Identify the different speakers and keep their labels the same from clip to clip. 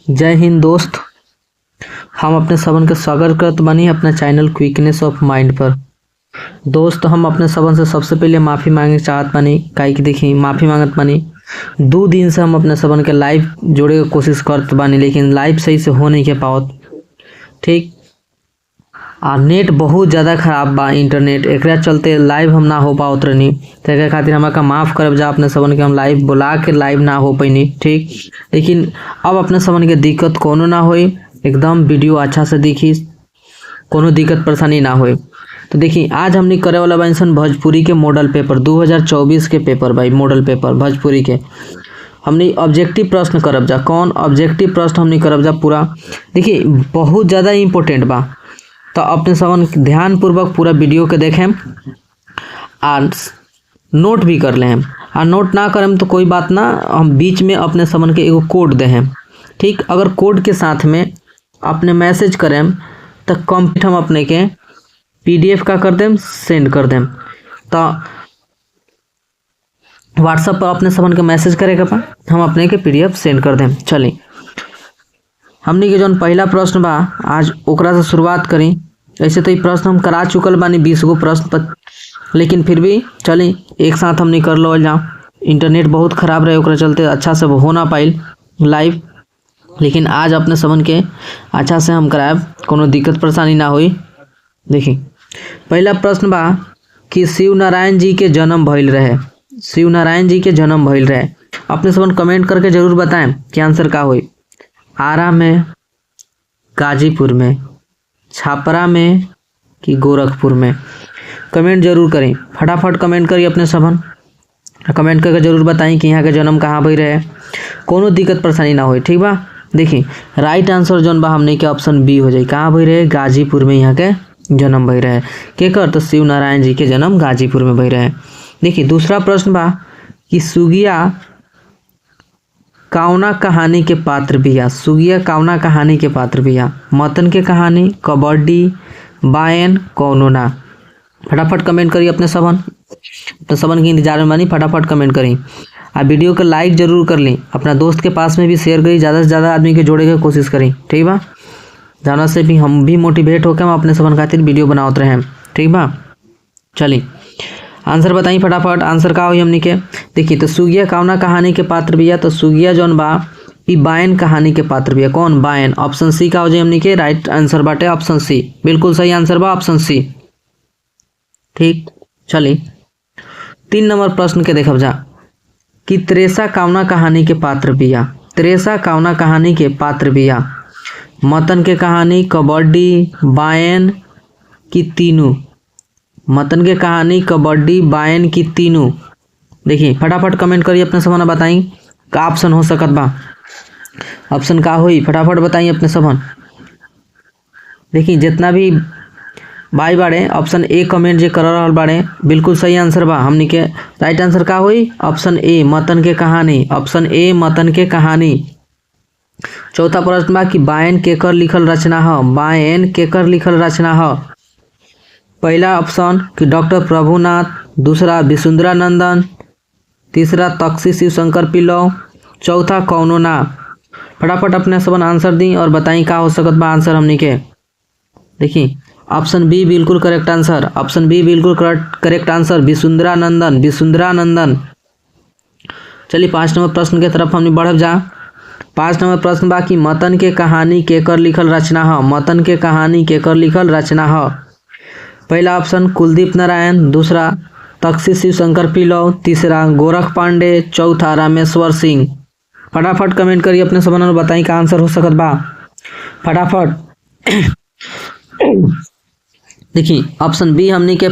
Speaker 1: जय हिंद दोस्त। हम अपने सबन के स्वागत करत बानी अपना चैनल क्विकनेस ऑफ माइंड पर। दोस्त, हम अपने सबन से सबसे पहले माफ़ी मांगे चाहत बानी, काहे कि देखी माफ़ी मांगत बानी। 2 दिन से हम अपने सबन के लाइव जोड़े के कोशिश करत बानी, लेकिन लाइव सही से हो नहीं के पावत। ठीक, आ नेट बहुत ज़्यादा खराब बा, इंटरनेट, एकरा चलते लाइव हम ना हो पावत रहनी। तो एक खातिर हमारा माफ़ करब जा अपने सबन के, हम लाइव बुला के लाइव ना हो पैनी। ठीक, लेकिन अब अपने सबन के दिक्कत कोनो ना होई, एकदम वीडियो अच्छा से दिखी, कोनो दिक्कत परेशानी ना होई। तो देखी आज हमने करे वाला बाइन भोजपुरी के मॉडल पेपर 2024 के पेपर भाई, मॉडल पेपर भोजपुरी के हमने ऑब्जेक्टिव प्रश्न करब जा। कौन ऑब्जेक्टिव प्रश्न हमने करब जा पूरा, देखिए बहुत ज़्यादा इम्पोर्टेंट बा। तो अपने सबन ध्यान पूर्वक पूरा वीडियो के देखें और नोट भी कर लें। और नोट ना करें तो कोई बात ना, हम बीच में अपने सबन के एगो कोड दें। ठीक, अगर कोड के साथ में अपने मैसेज करें तो कंप्लीट हम अपने के PDF का कर दें, सेंड कर दें। तो व्हाट्सएप पर अपने सबन के मैसेज करेगा बा, हम अपने के PDF सेंड कर दें। चलिए हमने के जौन पहला प्रश्न बा आज ओकरा से शुरुआत करी। ऐसे तो ये प्रश्न हम करा चुकल बानी 20 गो प्रश्न पर, लेकिन फिर भी चली एक साथ हमने कर लो जाओ। इंटरनेट बहुत ख़राब रहे, ओकरा चलते अच्छा से हो ना पाइल लाइव, लेकिन आज अपने सबन के अच्छा से हम कराएब, कोनो दिक्कत परेशानी ना हुई। देखी पहला प्रश्न बा कि शिव नारायण जी के जन्म भइल रहे। शिव नारायण जी के जन्म भइल रहे, अपने सबन कमेंट करके जरूर बताएं कि आंसर का हुई। आरा में, गाजीपुर में, छापरा में कि गोरखपुर में, कमेंट जरूर करें। फटाफट कमेंट करिए अपने सबन, कमेंट करके जरूर बताएं कि यहाँ के जन्म कहाँ भई रहे, कोनो दिक्कत परेशानी ना हो। ठीक बा, देखिए राइट आंसर जौन बा हमने के ऑप्शन बी हो जाए, कहाँ भई रहे, गाजीपुर में यहाँ के जन्म भई रहे। के कर तो शिव नारायण जी के जन्म गाजीपुर में भई रहे। देखिए दूसरा प्रश्न बा कि सुगिया कौना कहानी के पात्र बिया। सुगिया कौना कहानी के पात्र बिया, मतन के कहानी, कबड्डी, बायन, कौनो ना। फटाफट कमेंट करिए अपने सबन के इंतजार में बानी, फटाफट कमेंट करी। आ वीडियो को लाइक जरूर कर ली, अपना दोस्त के पास में भी शेयर करी, ज़्यादा से ज़्यादा आदमी के जोड़े के कोशिश करी। ठीक बा, जाना से भी हम भी मोटिवेट होकर हम अपने सबन खातिर वीडियो बनावत रहे। ठीक बा, चलिए आंसर बताई फटाफट, आंसर का हुई हमनी के। देखिए तो सुगिया कौना कहानी के पात्र बिया, तो सुगिया जौन बा ई बायन कहानी के पात्र बिया। कौन, बायन। ऑप्शन सी का हो जाए हमनी के राइट आंसर बाटे, ऑप्शन सी बिल्कुल सही आंसर बा, ऑप्शन सी। ठीक, चलिए 3 नंबर प्रश्न के देखब जा कि त्रेसा कौना कहानी के पात्र बिया। त्रेसा कौना कहानी के पात्र बिया, मतन के कहानी, कबड्डी, बायन की तीनों। मतन के कहानी, कबड्डी, बायन की तीनों। देखिए फटाफट कमेंट करिए अपने सबन, बताई का ऑप्शन हो सकत बा, ऑप्शन का हुई, फटाफट बताइए अपने सबन। देखिए जितना भी भाई बाड़े ऑप्शन ए कमेंट जे कर रहल बाड़े, बिल्कुल सही आंसर बा हमनी के। राइट आंसर का हुई, ऑप्शन ए मतन के कहानी, ऑप्शन ए मतन के कहानी। चौथा प्रश्न बा कि बायन केकर लिखल रचना है। बायन केकर लिखल रचना है, पहला ऑप्शन कि डॉक्टर प्रभुनाथ, दूसरा विसुंदरानंदन, तीसरा तक्षी शिवशंकर पिल्लौ, चौथा कौनो ना। फटाफट अपने सबन आंसर दी और बताई का हो सकत बा आंसर हमनी के। देखिए ऑप्शन बी बिल्कुल करेक्ट आंसर, ऑप्शन बी बिल्कुल करेक्ट आंसर, विसुंदरानंदन, विसुंदरानंदन। चलिए 5 नंबर प्रश्न के तरफ हमने बढ़ब जा। 5 नंबर प्रश्न बा कि मतन के कहानी केकर लिखल रचना है। मतन के कहानी केकर लिखल रचना है, पहला ऑप्शन कुलदीप नारायण, दूसरा तक्षी शिवशंकर पिल्लौ, तीसरा गोरख पांडे, चौथा रामेश्वर सिंह। फटाफट कमेंट करिए अपने सबन और बताई का आंसर हो सकत बा, फटाफट। देखिए ऑप्शन बी हमनी के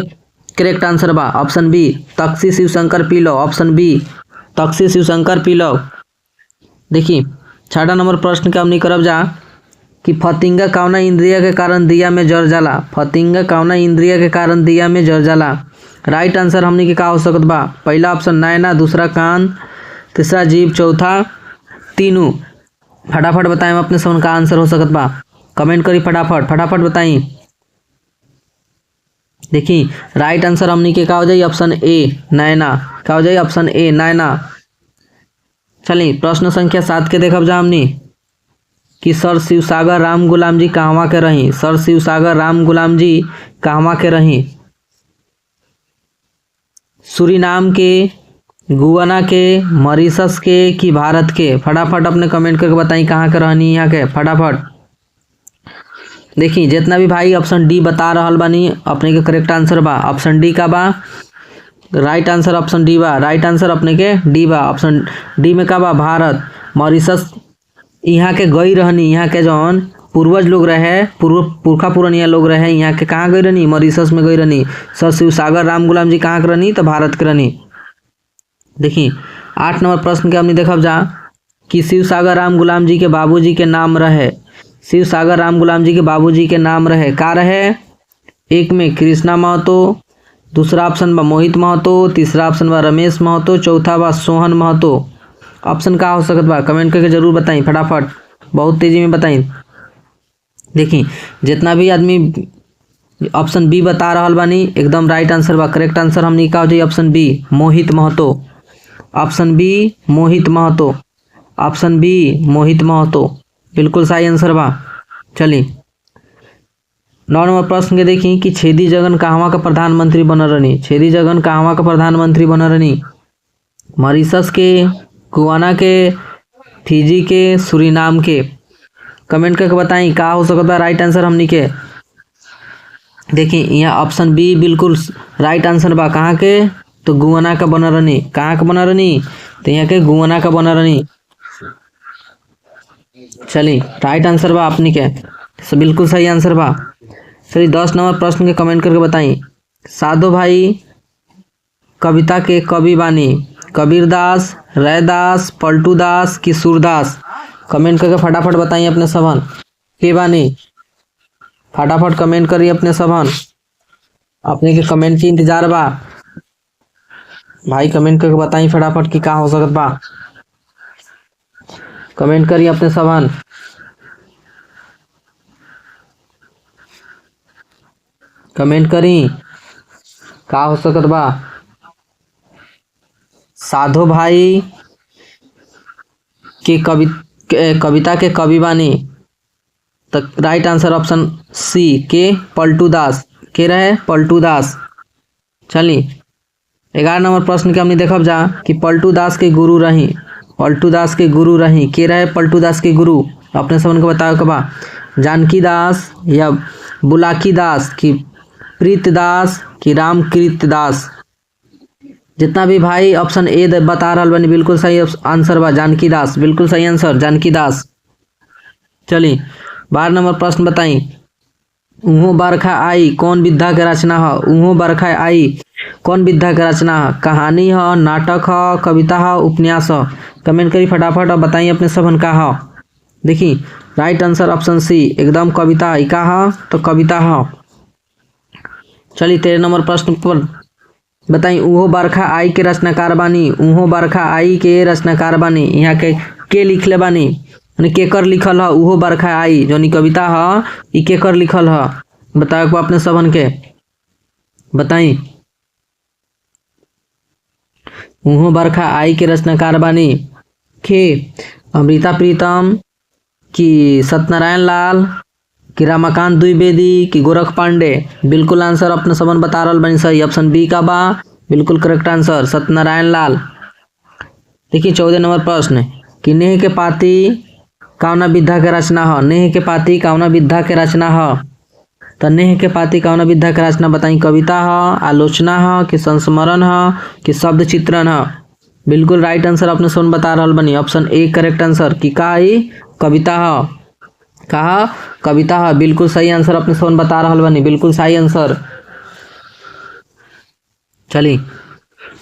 Speaker 1: करेक्ट आंसर बा, option B Thakazhi Sivasankara Pillai, option B Thakazhi Sivasankara Pillai. देखिए 6 नंबर प्रश्न का हमनी करब जा कि फतिंगा कौना इंद्रिय के कारण दिया में जर जाला। फतिंगा कौना इंद्रिय के कारण दिया में जर जाला। राइट आंसर हमनी के का हो सकत बा, पहला ऑप्शन नैना, दूसरा कान, तीसरा जीभ, चौथा तीनों। फटाफट बताएं अपने सबन का आंसर हो सकत बा, कमेंट करी फटाफट, फटाफट बताई। देखिए राइट आंसर हमनी के का हो जाए, ऑप्शन ए नैना, का हो जाए ऑप्शन ए नैना। चलिए प्रश्न संख्या 7 के देखब जा हमनी। कि सर शिवसागर राम गुलाम जी कहवा के रही। सर शिवसागर राम गुलाम जी कहवा के रही। सूरीनाम के, गुयाना के, मॉरिशस के कि भारत के। फटाफट अपने कमेंट करके बताई कहाँ के रहनी यहाँ के। फटाफट देखी जितना भी भाई ऑप्शन डी बता रहल बानी अपने के करेक्ट आंसर बा। ऑप्शन डी का बा राइट आंसर। ऑप्शन डी बा राइट आंसर अपने के डी बा। ऑप्शन डी में का बा भारत। मॉरिशस यहाँ के गई रहनी। यहाँ के जौन पूर्वज लोग रहे, पुरखा पुरनिया लोग रहे, यहाँ के कहाँ गई रहनी, मॉरिशस में गई रहनी। सर शिवसागर राम गुलाम जी कहाँ के रहनी, तो भारत के रहनी। देखी 8 नंबर प्रश्न के हमने देखब जा कि शिवसागर राम गुलाम जी के बाबूजी के नाम रहे। शिवसागर राम गुलाम जी के बाबूजी के नाम रहे का रहे। एक में कृष्णा महतो, दूसरा ऑप्शन बा मोहित महतो, तीसरा ऑप्शन बा रमेश महतो, चौथा बा सोहन महतो। ऑप्शन का हो सकत बा कमेंट करके जरूर बताई। फटाफट बहुत तेजी में बताई। देखी जितना भी आदमी ऑप्शन बी बता रहल बानी एकदम राइट आंसर बा। करेक्ट आंसर हमने का हो जाए ऑप्शन बी मोहित महतो। ऑप्शन बी मोहित महतो। ऑप्शन बी मोहित महतो बिल्कुल सही आंसर बा। चलिए 9 नंबर प्रश्न के देखी कि छेदी जगन कहवा का प्रधानमंत्री बनल रहनी। छेदी जगन कहवा का प्रधानमंत्री बनल रहनी। मॉरिशस के, गुयाना के, फिजी के, सूरीनाम के। कमेंट करके बताई का हो सकता है राइट आंसर हमनी के। देखिए यहाँ ऑप्शन बी बिल्कुल राइट आंसर बा। कहाँ के, तो गुयाना का बनल रहनी। कहाँ का बनल रहनी, तो यहाँ के गुयाना का बनल रहनी। चलिए राइट आंसर बा अपनी के, तो बिल्कुल सही आंसर बा। चलिए 10 नंबर प्रश्न के कमेंट करके बताई साधो भाई कविता के कवि बानी। कबीरदास, रैदास, पलटूदास कि सूरदास। कमेंट करके फटाफट बताइए अपने सबन के बानी। फटाफट कमेंट करिए अपने सबन, अपने के कमेंट की इंतजार बा भाई। कमेंट करके बताइए फटाफट कि का हो सकत बा। कमेंट करिए अपने सबन। कमेंट करी का हो सकत बा। साधो भाई के कविता के कवि बानी, तो राइट आंसर ऑप्शन सी के पलटूदास के रहे पलटूदास। चलिए 11 नंबर प्रश्न के हमने देखब जा कि पलटूदास के गुरु रही। पलटूदास के गुरु रही के रहे पलटूदास के गुरु। अपने सबन को बताओ कबा जानकी दास या बुलाकी दास कि प्रीतदास कि रामकृत दास। जितना भी भाई ऑप्शन ए बता रहा बनी बिल्कुल सही आंसर बा जानकी दास। बिल्कुल सही आंसर जानकी दास। चलिए 12 नंबर प्रश्न बताई उहो बरखा आई कौन विधा के रचना है। उहो बरखा आई कौन विधा के रचना है। कहानी है, नाटक है, कविता है, उपन्यास है। कमेंट करी फटाफट और बताइए अपने सबन का है। देखिए राइट आंसर ऑप्शन सी एकदम कविता है। का है तो कविता है। चलिए 13 नंबर प्रश्न पर बताई उहो बरखा आई के रचनाकार बानी। उहो बरखा आई के रचनाकार बानी। यहाँ के लिखले बानी केकर लिखल है। उहो बरखा आई जो कविता है ई केकर लिखल है बताओ अपने सबन के बताई। उहो बरखा आई के रचनाकार बानी के अमृता प्रीतम कि सत्यनारायण लाल कि रमाकांत द्विवेदी कि गोरख पांडे। बिल्कुल आंसर अपने सबन बता रहल बानी सही। ऑप्शन बी का बा बिल्कुल करेक्ट आंसर सत्यनारायण लाल। देखिए 14 नंबर प्रश्न कि नेह के पाती कौना विधा के रचना है। नेह के पाती कौना विधा के रचना है। तो नेह के पाती कौना विधा के रचना बताई। कविता है, आलोचना है कि संस्मरण है कि शब्द चित्रण है। बिल्कुल राइट आंसर अपने सबन बता रहल बानी। ऑप्शन ए करेक्ट आंसर कि का है कविता है। कहा कविता है बिल्कुल सही आंसर अपने सबन बता रहल बानी। बिल्कुल सही आंसर। चलिए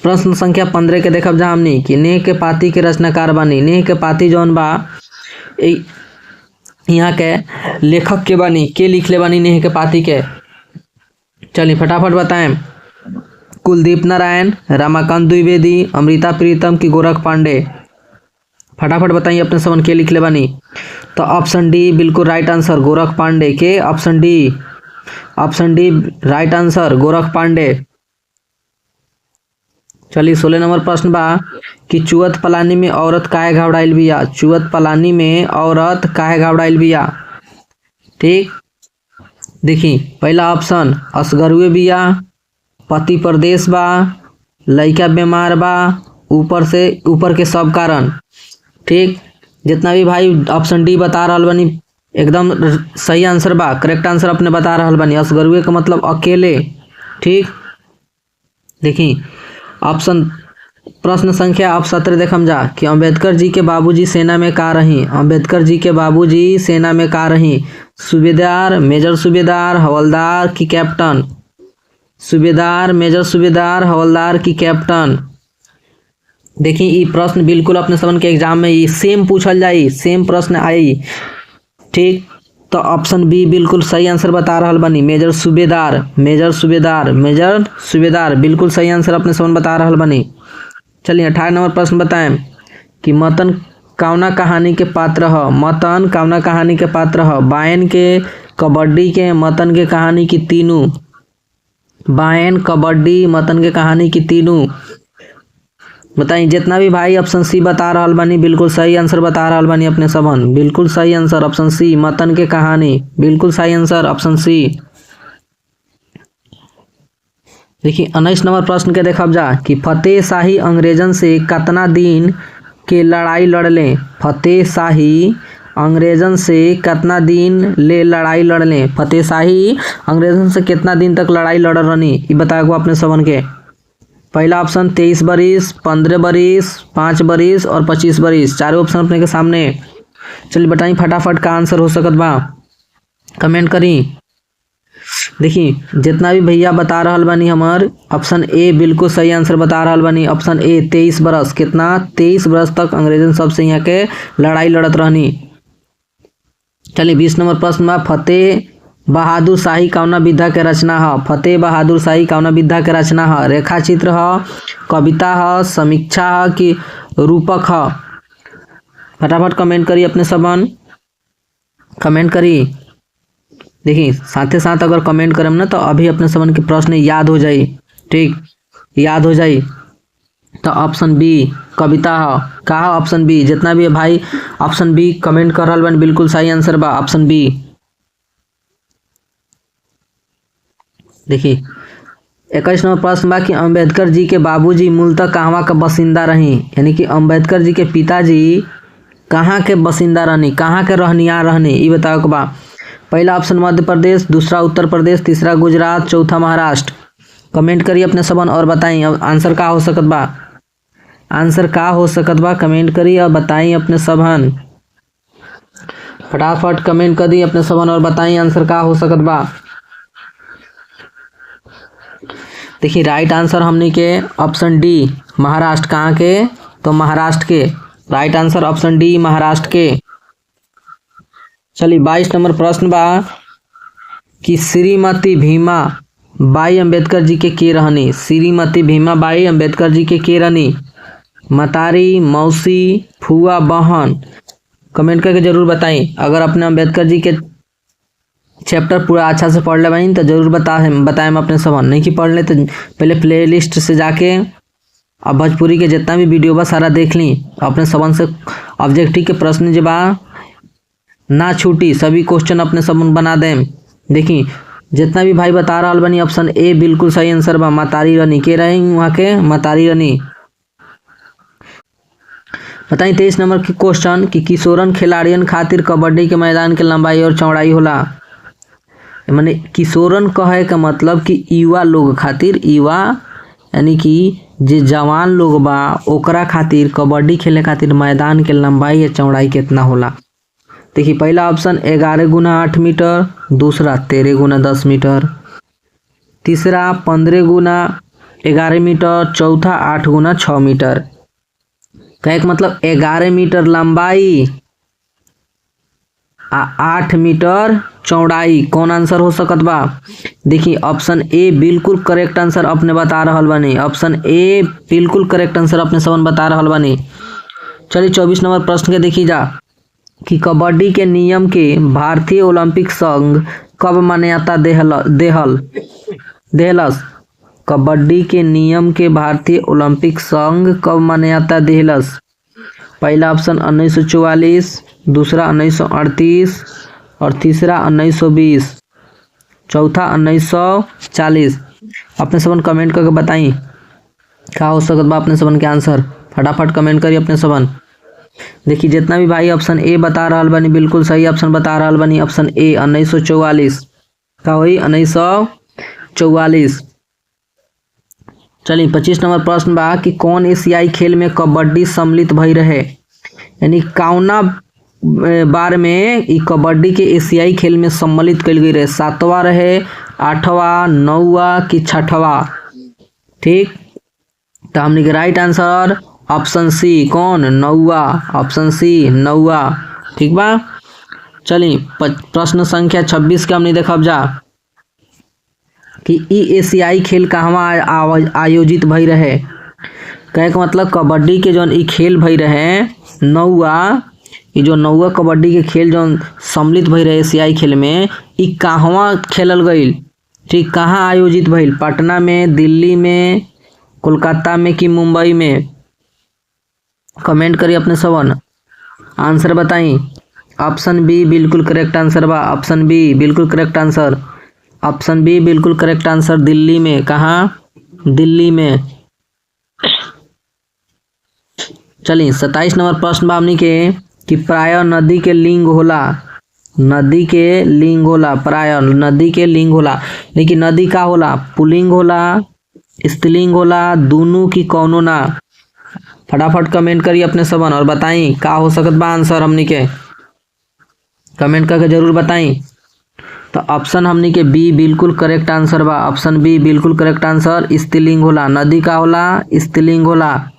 Speaker 1: प्रश्न संख्या 15 के देखब जा हमनी कि नेह के पाती के रचनाकार बानी। नेह के पाती जौन बा यहाँ के लेखक के बानी के लिखले बानी नेह के पाती के। चलिए फटाफट बताएं कुलदीप नारायण, रमाकांत द्विवेदी, अमृता प्रीतम की गोरख पांडे। फटाफट बताइए अपने सबन के लिखले बानी। तो ऑप्शन डी बिल्कुल राइट आंसर गोरख पांडे के। Option D right answer Gorakh Pandey. चलिए 16 नंबर प्रश्न बा कि चुअत पलानी में औरत काहे घबराइल बिया। चुअत पलानी में औरत काहे घबराइल बिया। ठीक, देखी पहला ऑप्शन असगरुए बिया, पति परदेश बा, लइका बीमार बा, ऊपर के सब कारण। ठीक, जितना भी भाई ऑप्शन डी बता रहल बनी एकदम सही आंसर बा, करेक्ट आंसर अपने बता रहल बनी। असगरुए का मतलब अकेले। ठीक, देखी ऑप्शन प्रश्न संख्या अब 17 देखम जा कि अंबेडकर जी के बाबूजी सेना में का रही। अंबेडकर जी के बाबूजी सेना में का रही। सूबेदार, मेजर सूबेदार, हवलदार की कैप्टन। सूबेदार, मेजर सूबेदार, हवलदार की कैप्टन। देखी ई प्रश्न बिल्कुल अपने समन के एग्जाम में ई सेम पूछल जाई, सेम प्रश्न आई। ठीक, तो ऑप्शन बी बिल्कुल सही आंसर बता रहल बनी, मेजर सूबेदार। मेजर सूबेदार, मेजर सूबेदार बिल्कुल सही आंसर अपने समन बता रहल बनी। चलिए 18 नंबर प्रश्न बताएं कि मतन कौना कहानी के पात्र ह। मतन कौना कहानी के पात्र ह। बायन के, कबड्डी के, मतन के कहानी की तीनों। बायन, कबड्डी, मतन के कहानी की तीनों। बताइए जितना भी भाई ऑप्शन सी बता रहल बानी बिल्कुल सही आंसर बता रहल बानी अपने सबन। बिल्कुल सही आंसर ऑप्शन सी, मतन के कहानी। बिल्कुल सही आंसर ऑप्शन सी। देखिए 19 नंबर प्रश्न के देखब जा कि फतेह शाही अंग्रेजन से कितना दिन के लड़ाई लड़ले। फतेह शाही अंग्रेजन से कितना दिन ले लड़ाई लड़ले। फतेह शाही अंग्रेजन से कितना दिन तक लड़ाई लड़ रहनी ये बताओ अपने सबन के। पहला ऑप्शन 23 बरिस, 15 बरिस, 5 बरिस और 25 बरिस। चारों ऑप्शन अपने के सामने। चलिए बताइए फटाफट का आंसर हो सकत बा, कमेंट करी। देखिए जितना भी भैया बता रहल बानी हमार ऑप्शन ए बिल्कुल सही आंसर बता रहल बानी। ऑप्शन ए 23 बरस। कितना? 23 बरस तक अंग्रेजन सबसे यहाँ के लड़ाई लड़त रहनी। चलिए 20 नंबर प्रश्न में फतेह बहादुर शाही कौना विधा के रचना है। फतेह बहादुर शाही कौना विधा के रचना है। रेखा चित्र है, कविता है, समीक्षा है कि रूपक है। फटाफट कमेंट करिए अपने सबन, कमेंट करी। देखिए साथे साथ अगर कमेंट करम ना तो अभी अपने सबन के प्रश्न याद हो जाई। ठीक, याद हो जाई। तो ऑप्शन बी कविता है। कहा ऑप्शन बी। जितना भी है भाई ऑप्शन बी कमेंट कर रहल बन बिल्कुल सही आंसर बा ऑप्शन बी। देखिए 21 नंबर प्रश्न बा कि अंबेडकर जी के बाबूजी मूलतः कहवा का बसिंदा रही। यानी कि अंबेडकर जी के पिताजी कहाँ के बसिंदा रहनी, कहाँ के रहनियार रहनी ये बताओ के बा। पहला ऑप्शन मध्य प्रदेश, दूसरा उत्तर प्रदेश, तीसरा गुजरात, चौथा महाराष्ट्र। कमेंट करिए अपने सबन और बताइए अब आंसर का हो सकत बा। आंसर का हो सकत बा कमेंट करिए और बताइए अपने सबन। फटाफट कमेंट करिए अपने सबन और बताइए आंसर का हो सकत बा। देखिए राइट आंसर हमने के ऑप्शन डी महाराष्ट्र। कहाँ के? तो महाराष्ट्र के। Right answer option D Maharashtra के। चलिए 22 नंबर प्रश्न बा कि श्रीमती भीमा बाई अम्बेडकर जी के रहनी। श्रीमती भीमा बाई अम्बेडकर जी के रहनी। मतारी, मौसी, फुआ, बहन। कमेंट करके जरूर बताएं। अगर अपने अम्बेडकर जी के चैप्टर पूरा अच्छा से पढ़ ले बानी तो जरूर बताएं अपने सबन। नहीं कि पढ़ ले तो पहले प्ले लिस्ट से जाके अब भोजपुरी के जितना भी वीडियो बा सारा देख ली। अपने सबन से ऑब्जेक्टिव के प्रश्न जो बा ना छूटी, सभी क्वेश्चन अपने सबन बना दें। देखी जितना भी भाई बता रहा बनी ऑप्शन ए बिल्कुल सही आंसर बा मतारी रानी। के रही वहाँ के मतारी रानी। बताइए 23 नंबर की क्वेश्चन कि किशोरन खिलाड़ियन खातिर कबड्डी के मैदान के लंबाई और चौड़ाई होला। माने किशोरन कहे का मतलब कि युवा लोग खातिर, युवा यानी कि जे जवान लोग बा ओकरा खातिर कबड्डी खेले खातिर मैदान के लंबाई या चौड़ाई कितना होला। देखिए पहला ऑप्शन 11 गुना 8 मीटर, दूसरा 13 गुना 10 मीटर, तीसरा 15 गुना 11 मीटर, चौथा 8 गुना 6 मीटर। कहे का मतलब 11 मीटर लंबाई 8 मीटर चौड़ाई। कौन आंसर हो सकत बा? देखिए ऑप्शन ए बिल्कुल करेक्ट आंसर अपने बता रहल बानी। ऑप्शन ए बिल्कुल करेक्ट आंसर अपने सबन बता रहल बानी। चलिए 24 नंबर प्रश्न के देखी जा कि कबड्डी के नियम के भारतीय ओलंपिक संघ कब मान्यता देहलस। कबड्डी के नियम के भारतीय ओलंपिक संघ कब मान्यता दिलस? पहला ऑप्शन 1944, दूसरा 1938 और तीसरा 1920, चौथा 1940। अपने सबन कमेंट करके बताई क्या हो सकता बा अपने सबन के आंसर। फटाफट कमेंट करिए अपने सबन। देखिए जितना भी भाई ऑप्शन ए बता रहा बनी बिल्कुल सही ऑप्शन बता रहा बनी। ऑप्शन ए 1944 का हुई 1944। चलिए 25 नंबर प्रश्न बा कि कौन एशियाई खेल में कबड्डी सम्मिलित भई रहे? यानी कौना बार में ई कबड्डी के एशियाई खेल में सम्मिलित कल गई रहे? 7वां रहे, 8वां, 9वां कि 6वां? ठीक, तो हमने के राइट आंसर ऑप्शन सी कौन 9वां, ऑप्शन सी 9वां। ठीक बा। चलिए प्रश्न संख्या 26 के हमने देखब जा कि ई एशियाई खेल कहवा आयोजित भई रहे? कहे का मतलब कबड्डी के जौन ई खेल भई रहे 9वां, ये जो 9वां कबड्डी के खेल जौन सम्मिलित भई रहे एशियाई खेल में, ई कहवा खेलल गईल? ठीक, कहाँ आयोजित भइल? पटना में, दिल्ली में, कोलकाता में कि मुंबई में? कमेंट करिए अपने सबन, आंसर बताई। ऑप्शन बी बिल्कुल करेक्ट आंसर बा। ऑप्शन बी बिल्कुल करेक्ट आंसर। ऑप्शन बी बिल्कुल करेक्ट आंसर, दिल्ली में। कहाँ? दिल्ली में। चलिए 27 नंबर प्रश्न बा हमनी के कि प्राय नदी के लिंग होला? नदी के लिंग होला, प्राय नदी के लिंग होला। लेकिन नदी का होला? पुल्लिंग होला, स्त्रीलिंग होला, दोनों की कौनो ना? फटाफट कमेंट करिए अपने सबन और बताई का हो सकत बा आंसर हमनी के। कमेंट करके जरूर बताई। तो ऑप्शन हमनी के बी बिल्कुल करेक्ट आंसर बा। ऑप्शन बी बिल्कुल करेक्ट आंसर, स्त्रीलिंग होला। नदी का होला? स्त्रीलिंग होला।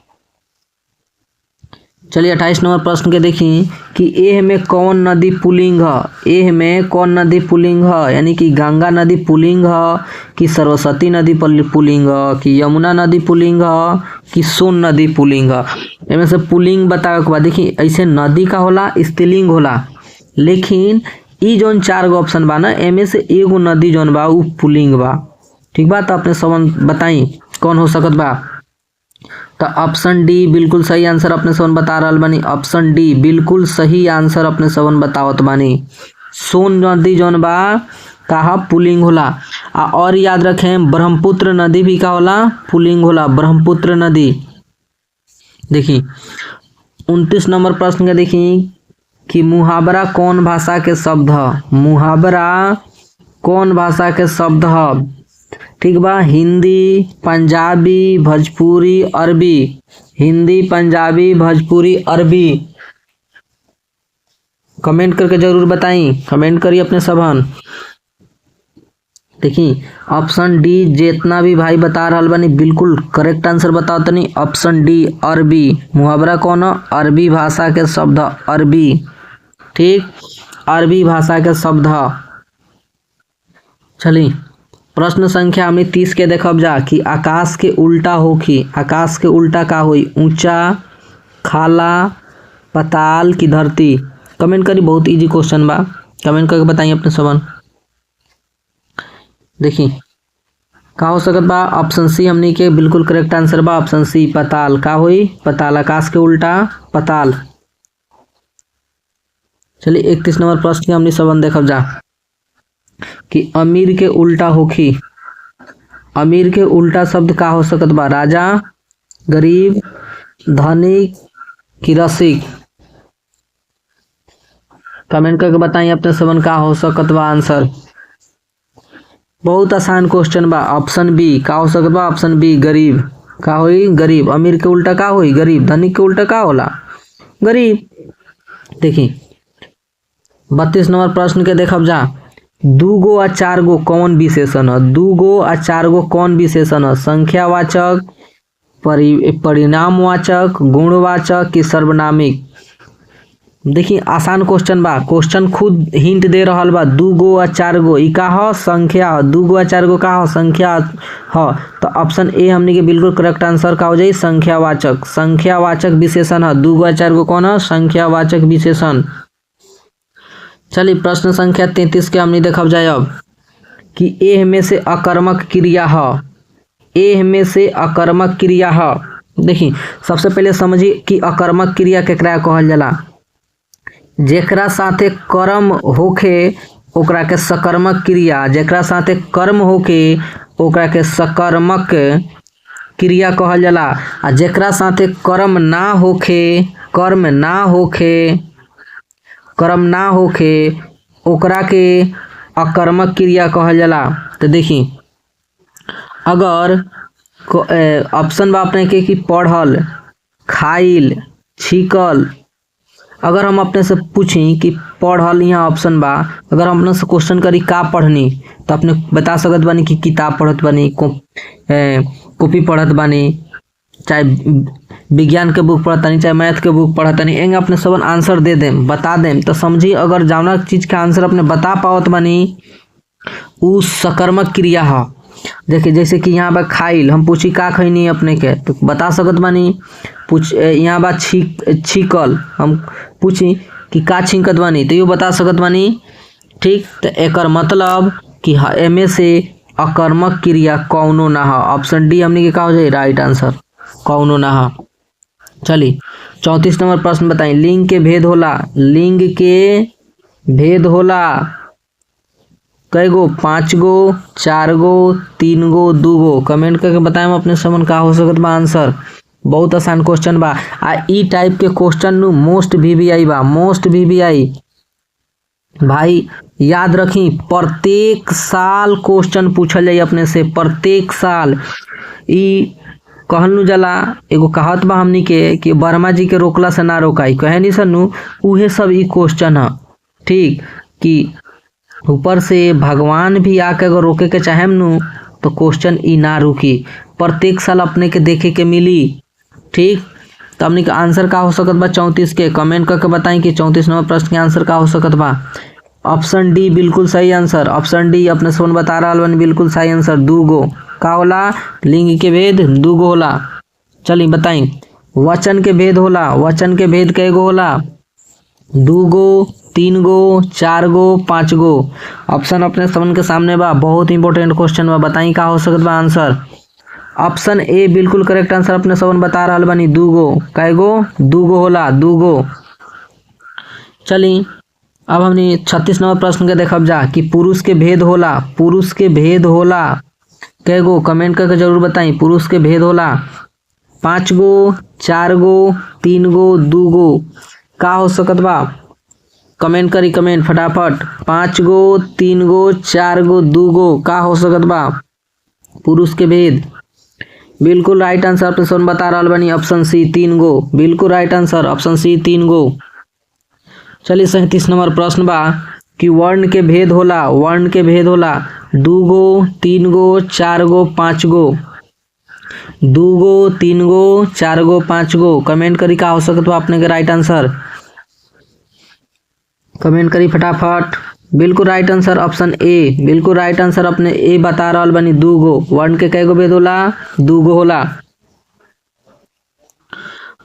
Speaker 1: चलिए 28 नंबर प्रश्न के देखी कि एह में कौन नदी पुल्लिंग ह? एह में कौन नदी पुल्लिंग ह? यानी कि गंगा नदी पुल्लिंग ह कि सरस्वती नदी पुल्लिंग ह कि यमुना नदी पुल्लिंग ह कि सोन नदी पुल्लिंग ह? एमे से पुल्लिंग बतावे के बाद देखी ऐसे नदी का होला, स्त्रीलिंग होला, लेकिन ई जौन 4 गो ऑप्शन बा ना एमे से एगो नदी जौन बा उ पुल्लिंग बा। ठीक बा, तो अपने सबन बताई कौन हो सकत बा? तो ऑप्शन डी बिल्कुल सही आंसर अपने सबन बता रहल बानी। ऑप्शन डी बिल्कुल सही आंसर अपने सबन बतावत बानी। सोन नदी जौन बा कहा पुल्लिंग होला। और याद रखें ब्रह्मपुत्र नदी भी का होला? पुल्लिंग होला, ब्रह्मपुत्र नदी। देखी 29 नंबर प्रश्न के देखी कि मुहावरा कौन भाषा के शब्द ह? मुहावरा कौन भाषा के शब्द ह? ठीक बा, हिंदी, पंजाबी, भोजपुरी, अरबी? हिंदी, पंजाबी, भोजपुरी, अरबी? कमेंट करके जरूर बताई। कमेंट करिए अपने सबन। देखी ऑप्शन डी जितना भी भाई बता रहल बानी बिल्कुल करेक्ट आंसर बताओ तनी। ऑप्शन डी अरबी। मुहावरा कौन ह? अरबी भाषा के शब्द अरबी। ठीक, अरबी भाषा के शब्द ह। चली प्रश्न संख्या हमने 30 के देखब जा कि आकाश के उल्टा होखी। आकाश के उल्टा का होई? ऊंचा, खाला, पताल की धरती? कमेंट करी, बहुत इजी क्वेश्चन बा। कमेंट करके बताइए अपने सबन। देखी का हो सकत बा? ऑप्शन सी हमनी के बिल्कुल करेक्ट आंसर बा। ऑप्शन सी पताल। का होई? पताल। आकाश के उल्टा पताल। चलिए 31 नंबर प्रश्न के हमनी सबन देखब जा कि अमीर के उल्टा होखी। अमीर के उल्टा शब्द का हो सकत बा? राजा, गरीब, धनिक कि रसिक? कमेंट करके बताइए अपने सबन का हो सकत बा आंसर। बहुत आसान क्वेश्चन बा। ऑप्शन बी का हो सकत बा? ऑप्शन बी गरीब। का होई? गरीब। अमीर के उल्टा का होई? गरीब। धनिक के उल्टा का होला? गरीब। देखी 32 नंबर प्रश्न के देखब जा 2 गो आ 4 गो कौन विशेषण है? 2 गो आ 4 गो कौन विशेषण है? संख्यावाचक, परिणामवाचक, गुणवाचक कि सर्वनामिक? देखिए आसान क्वेश्चन बा। क्वेश्चन खुद हिंट दे रहल बा। 2 गो आ 4 गो ई का ह? संख्या ह। 2 गो आ 4 गो का ह? संख्या ह। तो ऑप्शन ए हमनी के बिल्कुल करेक्ट आंसर का हो जाई? संख्यावाचक। संख्यावाचक विशेषण है। 2 गो आ 4 गो कौन है? संख्यावाचक विशेषण। चलिए प्रश्न संख्या 33 के हमनी देखब जाए अब कि एह में से अकर्मक क्रिया ह। एह में से अकर्मक क्रिया ह। देखी सबसे पहले समझी कि अकर्मक क्रिया केकरा कहल जाला। जेकरा साथे कर्म होखे ओकरा के सकर्मक क्रिया, जेकरा साथे कर्म होके ओकरा के सकर्मक क्रिया कहल जाला। आ जेकरा साथे कर्म ना होखे ओकरा के अकर्मक क्रिया कहल जाला। तो देखी अगर ऑप्शन बा अपने के कि पढ़ल, खाइल, छीकल। अगर हम अपने से पूछी कि पढ़ल, यहाँ ऑप्शन बा, अगर हम अपने से क्वेश्चन करी का पढ़नी, तो अपने बता सकत बानी कि किताब पढ़त बानी, कॉपी पढ़त बानी, चाहे विज्ञान के बुक पढ़त बानी, चाहे मैथ के बुक पढ़त बानी। एंगे अपने सबन आंसर दे देम, बता देम। तो समझी अगर जौना चीज का आंसर अपने बता पावत बानी उ सकर्मक क्रिया है। देखिए जैसे कि यहाँ बा खाइल, हम पूछी का खैनी अपने के, तो बता सकत बानी। यहाँ बा छीकल, हम पूछी कि का छींकत बानी, तो यो बता सकत बानी। ठीक, तो एकर मतलब कि एमे से अकर्मक क्रिया कौनो ना है। ऑप्शन डी हमने के का हो जाए राइट आंसर, कौनो ना है। चलिए 34 नंबर प्रश्न बताई। लिंग के भेद होला, लिंग के भेद होला कई गो, 5 गो, 4 गो, 3 गो, 2 गो। कमेंट करके बताएं अपने समन का हो सकत बा आंसर। बहुत आसान क्वेश्चन बा। आ ई टाइप के क्वेश्चन नु मोस्ट VVI बा, मोस्ट VVI भाई याद रखी। प्रत्येक साल क्वेश्चन पूछल जाई अपने से, प्रत्येक साल। ई कहनु जला एगो कहावत बा हमनी के कि वर्मा जी के रोकला से ना रोकाई, कहे नहीं सनु, उहे सब ई क्वेश्चन है। ठीक, कि ऊपर से भगवान भी आके अगर रोके के चाहेम नु तो क्वेश्चन ई ना रुकी, प्रत्येक साल अपने के देखे के मिली। ठीक, तो हमने का आंसर का हो सकत बा 34 के। कमेंट करके बताएं कि 34 नंबर प्रश्न के आंसर का हो सकत बा। ऑप्शन डी बिल्कुल सही आंसर, ऑप्शन डी अपने सोन बता रहा बनी बिल्कुल सही आंसर। 2 गो का होला, लिंग के भेद 2 गो होला। चलिए बताई। वचन के भेद होला, वचन के भेद कई गो होला, 2 गो, 3 गो, 4 गो, 5 गो। ऑप्शन अपने समन के सामने बा, बहुत इंपॉर्टेंट क्वेश्चन बा। बताई का हो सकत बा आंसर। ऑप्शन ए बिल्कुल करेक्ट आंसर अपने सबन बता रहा बनी, 2 गो। कई गो, 2 गो होला, 2 गो। चली अब हमने 36 नंबर प्रश्न के देखब जा कि पुरुष के भेद होला, पुरुष के भेद होला कई गो। कमेंट करके जरूर बताई पुरुष के भेद होला 5 गो, 4 गो, 3 गो, 2 गो। का हो सकत बा कमेंट करी, कमेंट फटाफट। 5 गो, 3 गो, 4 गो, 2 गो। का हो सकत बा पुरुष के भेद। बिल्कुल राइट आंसर अपने सोन बता रहा बनी, ऑप्शन सी 3 गो। बिल्कुल राइट आंसर ऑप्शन सी 3 गो। चलिए 37 नंबर प्रश्न बा कि वर्ण के भेद होला, वर्ण के भेद होला 2 गो, 3 गो, 4 गो, 5 गो। 2 गो, 3 गो, 4 गो, 5 गो। कमेंट करी का हो सकत बा अपने के राइट आंसर। कमेंट करी फटाफट। बिल्कुल राइट आंसर ऑप्शन ए, बिल्कुल राइट आंसर अपने ए बता रहा बनी, 2 गो। वर्ण के कई गो भेद होला, 2 गो होला।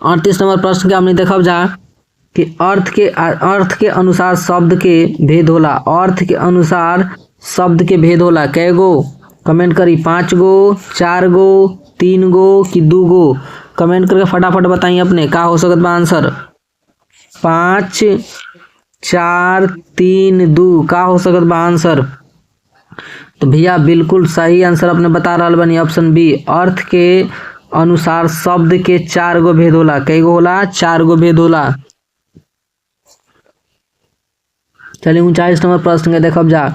Speaker 1: 38 नंबर प्रश्न के हमने देखब जा कि अर्थ के अनुसार शब्द के भेद होला, अर्थ के अनुसार शब्द के भेद होला कई गो। कमेंट करी 5 गो, 4 गो, 3 गो कि 2 गो। कमेंट करके फटाफट बताइए अपने का हो सकत बा आंसर। 5, 4, 3, 2 का हो सकत बा आंसर। तो भैया बिल्कुल सही आंसर अपने बता रहा बनी, ऑप्शन बी। अर्थ के अनुसार शब्द के 4 गो भेद होला, कई गो होला, 4 गो भेद होला। चलिए 39 नंबर प्रश्न के देखब जा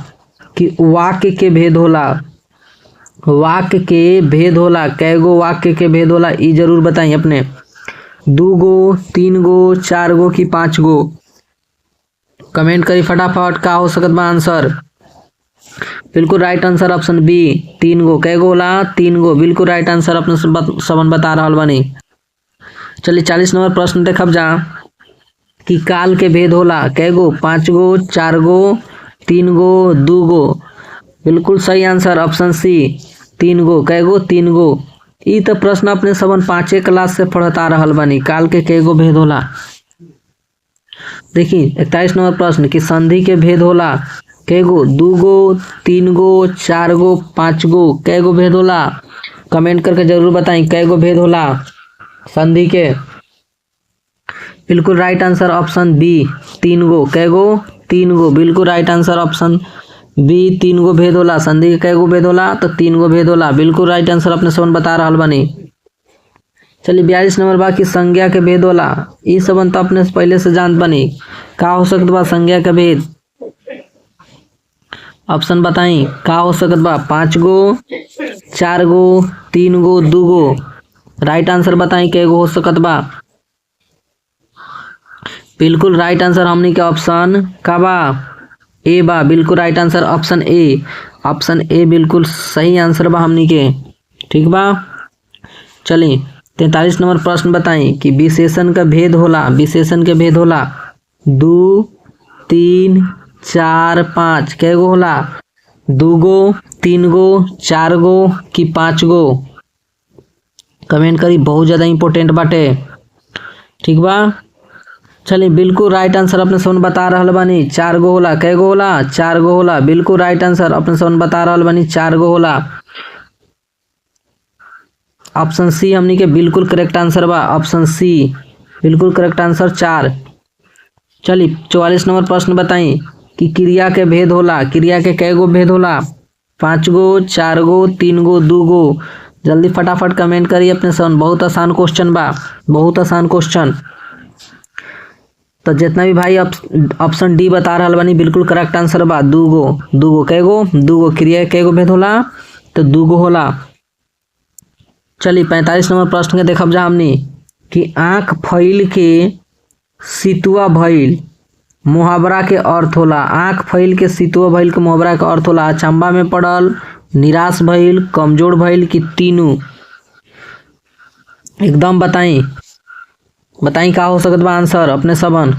Speaker 1: कि वाक्य के भेद होला, वाक्य के भेद होला कई गो वाक्य के भेद होला, ई जरूर बताइए अपने। 2 गो, 3 गो, 4 गो कि 5 गो। कमेंट करी फटाफट का हो सकत बा आंसर। बिल्कुल राइट आंसर ऑप्शन बी 3 गो। कई गो होला, 3 गो। बिल्कुल राइट आंसर अपने सबन बता रहा बनी। चलिए 40 नंबर प्रश्न देखब जा कि काल के भेद होला कई गो, 5 गो, 4 गो, 3 गो, 2 गो। बिल्कुल सही आंसर ऑप्शन सी 3 गो। कई गो, 3 गो। ई तो प्रश्न अपने सबन 5वीं क्लास से पढ़ता रहल बानी। काल के कई गो भेद होला। देखी 41 नंबर प्रश्न कि संधि के भेद होला कई गो, 2 गो, 3 गो, 4 गो, 5 गो। कई गो भेद होला कमेंट करके जरूर बताएं कै गो भेद होला संधि के। बिल्कुल राइट आंसर ऑप्शन बी 3 गो। कै गो? 3 गो। बिल्कुल राइट आंसर ऑप्शन बी 3 गो भेद होला। संधि के कै गो भेद होला? तो 3 गो भेद होला। बिल्कुल राइट आंसर अपने सबन बता रहल बानी। चलिए 42 नंबर बा कि संज्ञा के भेद होला। ई सबन तो अपने पहले से जानत बानी। का हो सकत बा संज्ञा के भेद? ऑप्शन बताई का हो सकत बा? 5 गो, 4 गो, 3 गो, 2 गो। राइट आंसर बताई कै गो हो सकत बा? बिल्कुल राइट आंसर हमनी के ऑप्शन का बा? ए बा। बिल्कुल right answer option A. Option A बिल्कुल सही आंसर बा हमनी के। ठीक बा। चलिए 43 नंबर प्रश्न बताई कि विशेषण का भेद होला। विशेषण के भेद होला 2, 3, 4, 5। कै गो होला? 2 गो, 3 गो, 4 गो कि 5 गो? कमेंट करी, बहुत ज्यादा इंपॉर्टेंट बाटे। ठीक बा। चलिए बिल्कुल राइट आंसर अपने सोन बता रहल बानी 4 गो होला। कै गो होला? 4 गो होला। बिल्कुल राइट आंसर अपने सोन बता रहल बानी 4 गो होला। ऑप्शन सी हमनी के बिल्कुल करेक्ट आंसर बा। ऑप्शन सी बिल्कुल करेक्ट आंसर 4। चलिए 44 नंबर प्रश्न बताई कि क्रिया के भेद होला। क्रिया के कै गो भेद होला? 5 गो, 4 गो, 3 गो, 2 गो। जल्दी फटाफट कमेंट करिए अपने सन। बहुत आसान क्वेश्चन बा, बहुत आसान क्वेश्चन। तो जितना भी भाई ऑप्शन डी बता रहल बानी बिल्कुल करेक्ट आंसर बा। 2 गो। 2 गो कै गो? 2 गो। क्रिया कै गो भेद होला? तो 2 गो होला। चलिए 45 नंबर प्रश्न के देखब जा हमनी कि आँख फैल के सितुआ भइल मुहावरा के अर्थ होला। आँख फैल के सितुआ भइल के मुहावरा के अर्थ होला अचंभा में पड़ल, निराश भइल, कमजोर भइल कि तीनों? एकदम बताई बताई का हो सकत बा आंसर अपने सबन?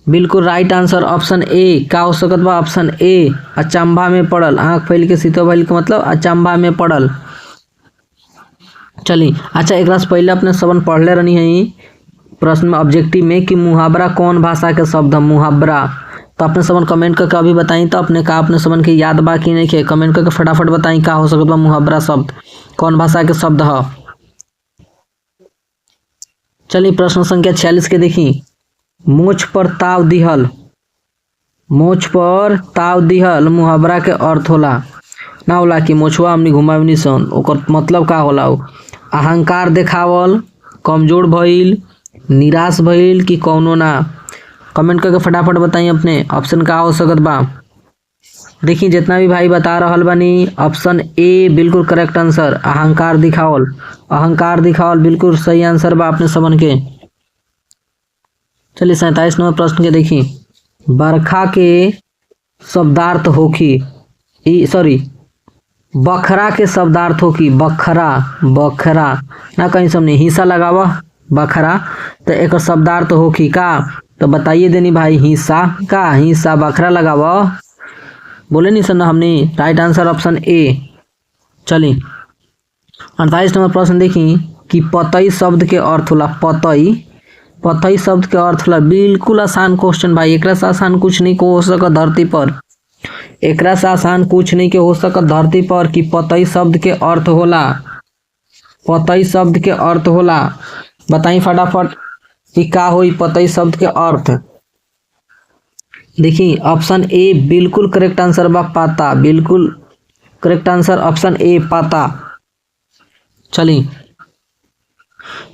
Speaker 1: बिल्कुल राइट आंसर ऑप्शन ए। का हो सकत बा? ऑप्शन ए अचंभा में पड़ल। आँख फैल के सितुआ भइल के मतलब अचंभा में पड़ल। चलिए अच्छा एक से पहले अपने सबन पढ़ले रहनी है प्रश्न में ऑब्जेक्टिव में कि मुहावरा कौन भाषा के शब्द है? मुहावरा। तो अपने सबन कमेंट करके अभी बताई तो अपने का अपने सबन के याद बा कि नहीं के? कमेंट करके फटाफट बताई का हो सकत बा मुहावरा शब्द कौन भाषा के शब्द है? चलिए प्रश्न संख्या 46 के देखी। मोछ पर ताव दिहल। मोछ पर ताव दिहल मुहावरा के अर्थ होला ना होला कि मोछवा हमनी घुमावनी सन। ओकर मतलब का होला? अहंकार देखावल, कमजोर भइल, निराश भइल कि कौनो ना? कमेंट करके फटाफट बताई अपने ऑप्शन का हो सकत बा। देखिए जितना भी भाई बता रहल बानी ऑप्शन ए बिल्कुल करेक्ट आंसर। अहंकार दिखावल। अहंकार दिखावल बिल्कुल सही आंसर बा अपने सबन के। चलिए 47 नंबर प्रश्न के देखी। बरखा के शब्दार्थ होखी बखरा के शब्दार्थ होखी। बखरा बखरा ना कहीं समझे हिस्सा लगावा बखरा तो एक शब्दार्थ होखी का? तो बताइए देनी भाई हिस्सा का? हिस्सा बखरा लगावा बोले नहीं सर हमने। Right answer option A. चलिए 48 नंबर प्रश्न देखी कि पतई शब्द के अर्थ होला। पतई पतई शब्द के अर्थ होला। बिल्कुल आसान क्वेश्चन भाई। एकरा से आसान कुछ नहीं हो सकत धरती पर। एकरा से आसान कुछ नहीं के हो सकत धरती पर कि पतई शब्द के अर्थ होला। पतई शब्द के अर्थ होला। बताई फटाफट कि का होई पतई शब्द के अर्थ? देखिए ऑप्शन ए बिल्कुल करेक्ट आंसर बा। पाता। बिल्कुल करेक्ट आंसर ऑप्शन ए पाता। चलिए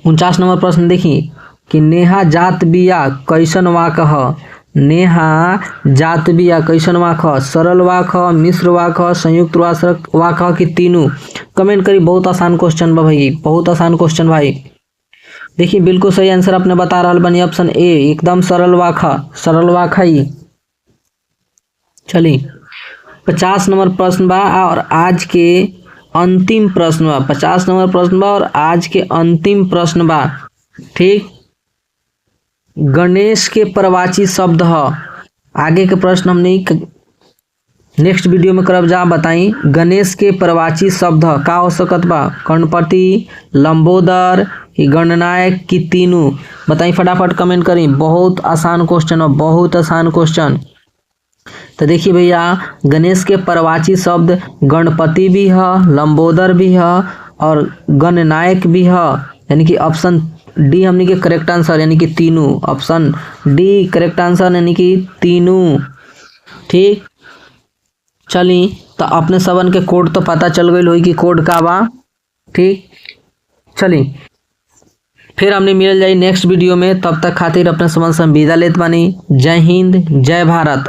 Speaker 1: 49 नंबर प्रश्न देखिए कि नेहा जात बिया कैसन वाक ह? नेहा जात बिया कैसन वाक ह? सरल वाक ह, मिश्र वाक ह, संयुक्त वाक ह कि तीनों? कमेंट करी। बहुत आसान क्वेश्चन बा भाई, बहुत आसान क्वेश्चन भाई। देखिए बिल्कुल सही आंसर अपने बता रहल बानी ऑप्शन ए एकदम सरल वाक ह। सरल वाक है। चलिए 50 नंबर प्रश्न बा और आज के अंतिम प्रश्न बा। 50 नंबर प्रश्न बा और आज के अंतिम प्रश्न बा। ठीक। गणेश के प्रवाची शब्द ह। आगे के प्रश्न हमने नेक्स्ट वीडियो में करब जा। बताई गणेश के प्रवाची शब्द का हो सकत बा? गणपति, लंबोदर कि गणनायक कि तीनों? बताई फटाफट कमेंट करी। बहुत आसान क्वेश्चन है, बहुत आसान क्वेश्चन। तो देखिए भैया, गणेश के परवाची शब्द गणपति भी है, लंबोदर भी है और गणनायक भी है। यानी कि ऑप्शन डी हमने के करेक्ट आंसर, यानी कि तीनों। ऑप्शन डी करेक्ट आंसर, यानी कि तीनों। ठीक, चली तो अपने सबन के कोड तो पता चल गई होई कि कोड का बा। ठीक, चली फिर हमने मिल जाई नेक्स्ट वीडियो में। तब तक खातिर अपने सबन से विदा लेत बानी। जय हिंद, जय भारत।